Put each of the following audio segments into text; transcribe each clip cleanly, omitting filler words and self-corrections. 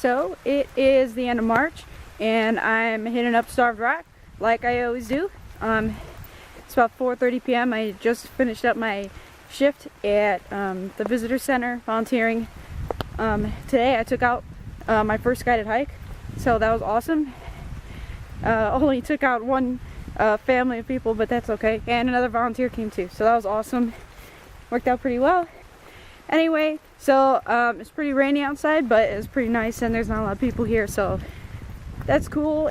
So it is the end of March and I'm hitting up Starved Rock like I always do. It's about 4:30 p.m. I just finished up my shift at the visitor center volunteering. Today I took out my first guided hike, so that was awesome. Only took out one family of people, but that's okay, and another volunteer came too, so that was awesome. Worked out pretty well. Anyway, so it's pretty rainy outside, but it's pretty nice and there's not a lot of people here, so that's cool.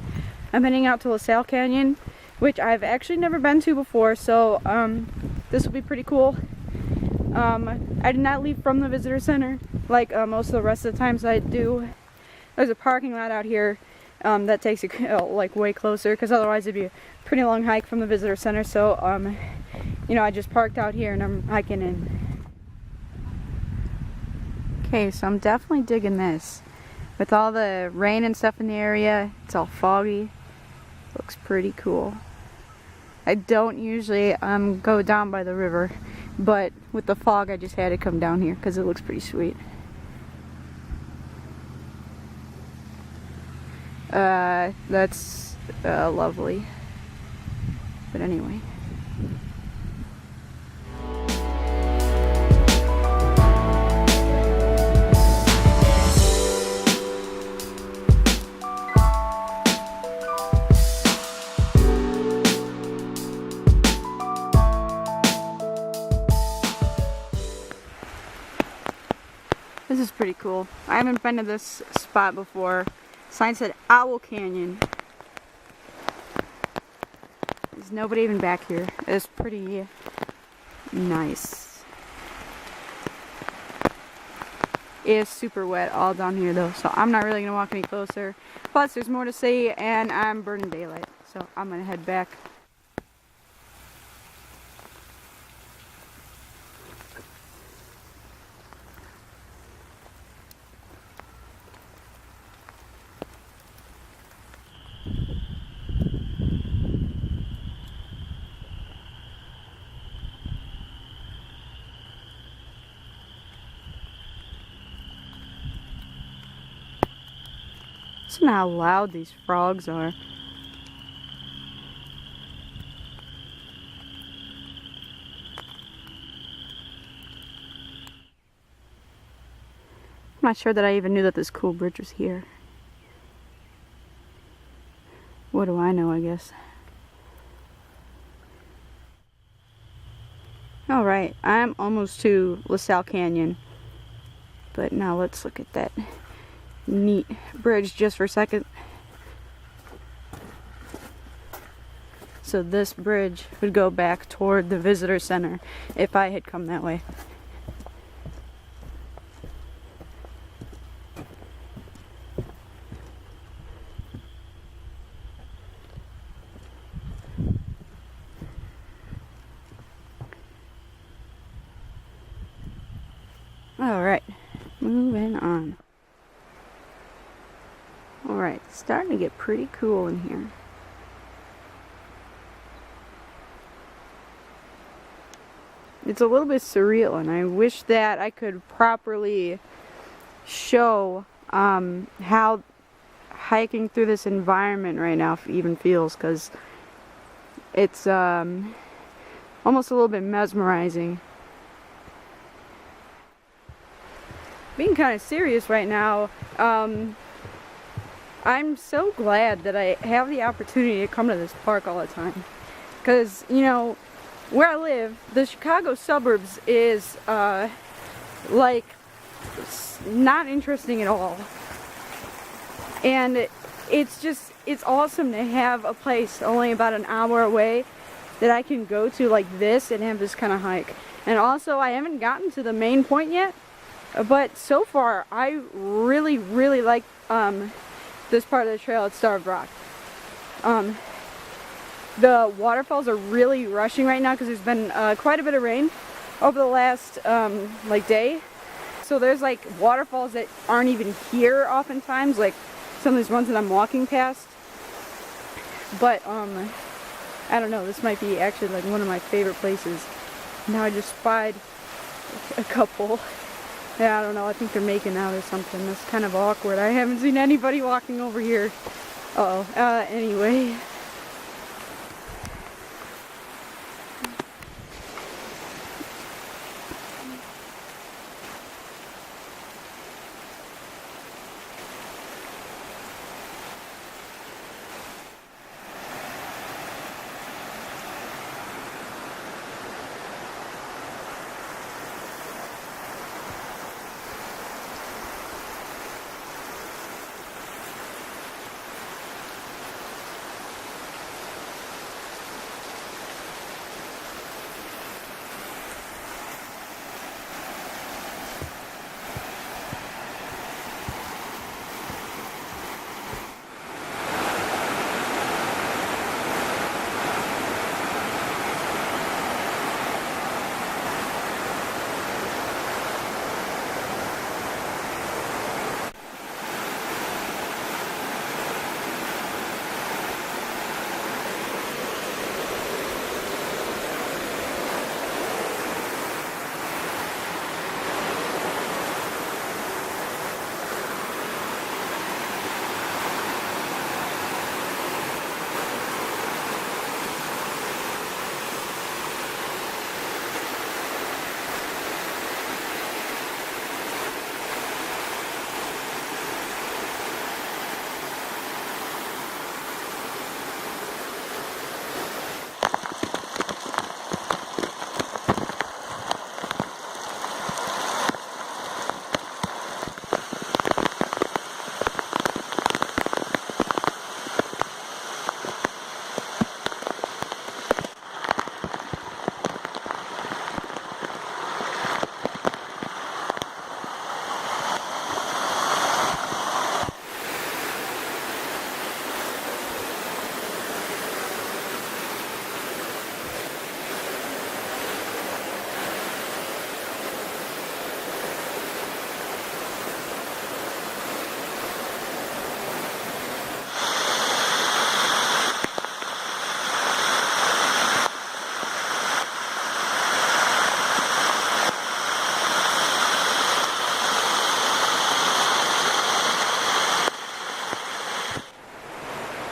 I'm heading out to LaSalle Canyon, which I've actually never been to before, so this will be pretty cool. I did not leave from the visitor center like most of the rest of the times I do. There's a parking lot out here that takes you like way closer, because otherwise it'd be a pretty long hike from the visitor center. So you know, I just parked out here and I'm hiking in. Okay, so I'm definitely digging this. With all the rain and stuff in the area, it's all foggy. Looks pretty cool. I don't usually go down by the river, but with the fog I just had to come down here because it looks pretty sweet. That's lovely. But anyway. This is pretty cool. I haven't been to this spot before. Sign said Owl Canyon. There's nobody even back here. It's pretty nice. It is super wet all down here though, so I'm not really going to walk any closer. Plus there's more to see and I'm burning daylight, so I'm going to head back. Listen to how loud these frogs are. I'm not sure that I even knew that this cool bridge was here. What do I know, I guess. Alright, I'm almost to LaSalle Canyon. But now let's look at that neat bridge just for a second. So this bridge would go back toward the visitor center if I had come that way. Alright, moving on. Alright, it's starting to get pretty cool in here. It's a little bit surreal, and I wish that I could properly show how hiking through this environment right now even feels, because it's almost a little bit mesmerizing. Being kind of serious right now, I'm so glad that I have the opportunity to come to this park all the time. Because, you know, where I live, the Chicago suburbs is, like, not interesting at all. And it's awesome to have a place only about an hour away that I can go to like this and have this kind of hike. And also, I haven't gotten to the main point yet, but so far, I really, really like, this part of the trail at Starved Rock. The waterfalls are really rushing right now because there's been quite a bit of rain over the last like day. So there's like waterfalls that aren't even here oftentimes, like some of these ones that I'm walking past. But I don't know, this might be actually like one of my favorite places. Now I just spied a couple Yeah, I don't know. I think they're making out or something. That's kind of awkward. I haven't seen anybody walking over here. Anyway.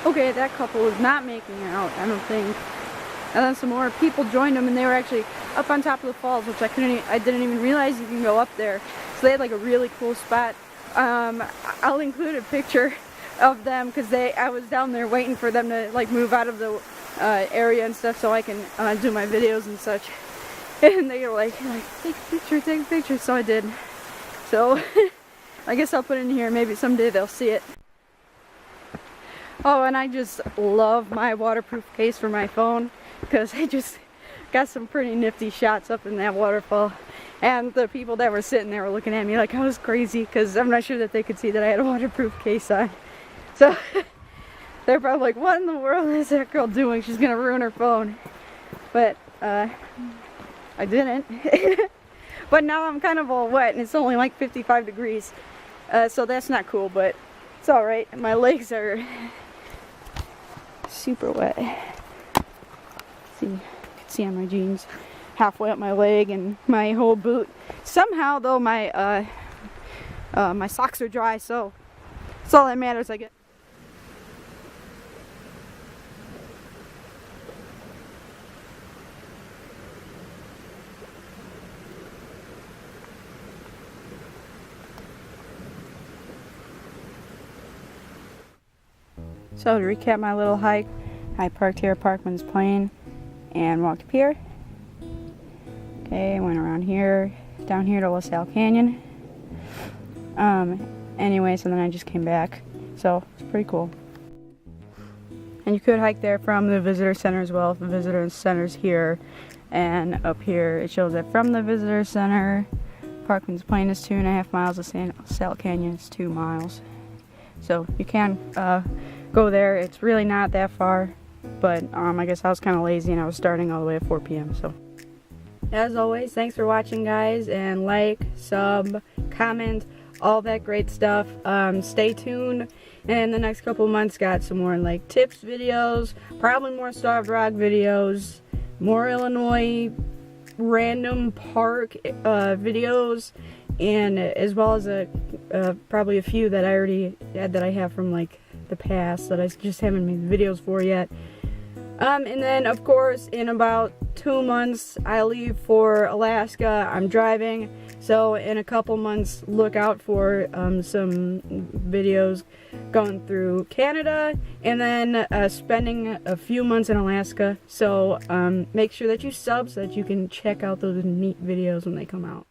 Okay, that couple was not making out, I don't think. And then some more people joined them, and they were actually up on top of the falls, which I didn't even realize you can go up there. So they had like a really cool spot. I'll include a picture of them because I was down there waiting for them to like move out of the area and stuff so I can do my videos and such. And they were like take a picture, so I did. So I guess I'll put it in here. Maybe someday they'll see it. Oh, and I just love my waterproof case for my phone because I just got some pretty nifty shots up in that waterfall. And the people that were sitting there were looking at me like I was crazy because I'm not sure that they could see that I had a waterproof case on. So they're probably like, what in the world is that girl doing? She's gonna ruin her phone. But I didn't. But now I'm kind of all wet and it's only like 55 degrees. So that's not cool, but it's alright. My legs are super wet. See, you can see on my jeans, halfway up my leg and my whole boot. Somehow though my my socks are dry, so that's all that matters, I guess. So to recap my little hike, I parked here at Parkman's Plain and walked up here. Okay, went around here, down here to LaSalle Canyon. Anyway, so then I just came back. So it's pretty cool. And you could hike there from the visitor center as well. The visitor center's here, and up here it shows that from the visitor center, Parkman's Plain is 2.5 miles, LaSalle Canyon is 2 miles. So you can go there. It's really not that far, but I guess I was kind of lazy and I was starting all the way at 4 p.m. So as always, thanks for watching, guys, and like, sub, comment, all that great stuff. Stay tuned, and the next couple months got some more like tips videos, probably more Starved Rock videos, more Illinois random park videos, and as well as probably a few that I already had that I have from like the past that I just haven't made videos for yet. And then of course in about 2 months I leave for Alaska. I'm driving, so in a couple months look out for some videos going through Canada, and then spending a few months in Alaska. So make sure that you sub so that you can check out those neat videos when they come out.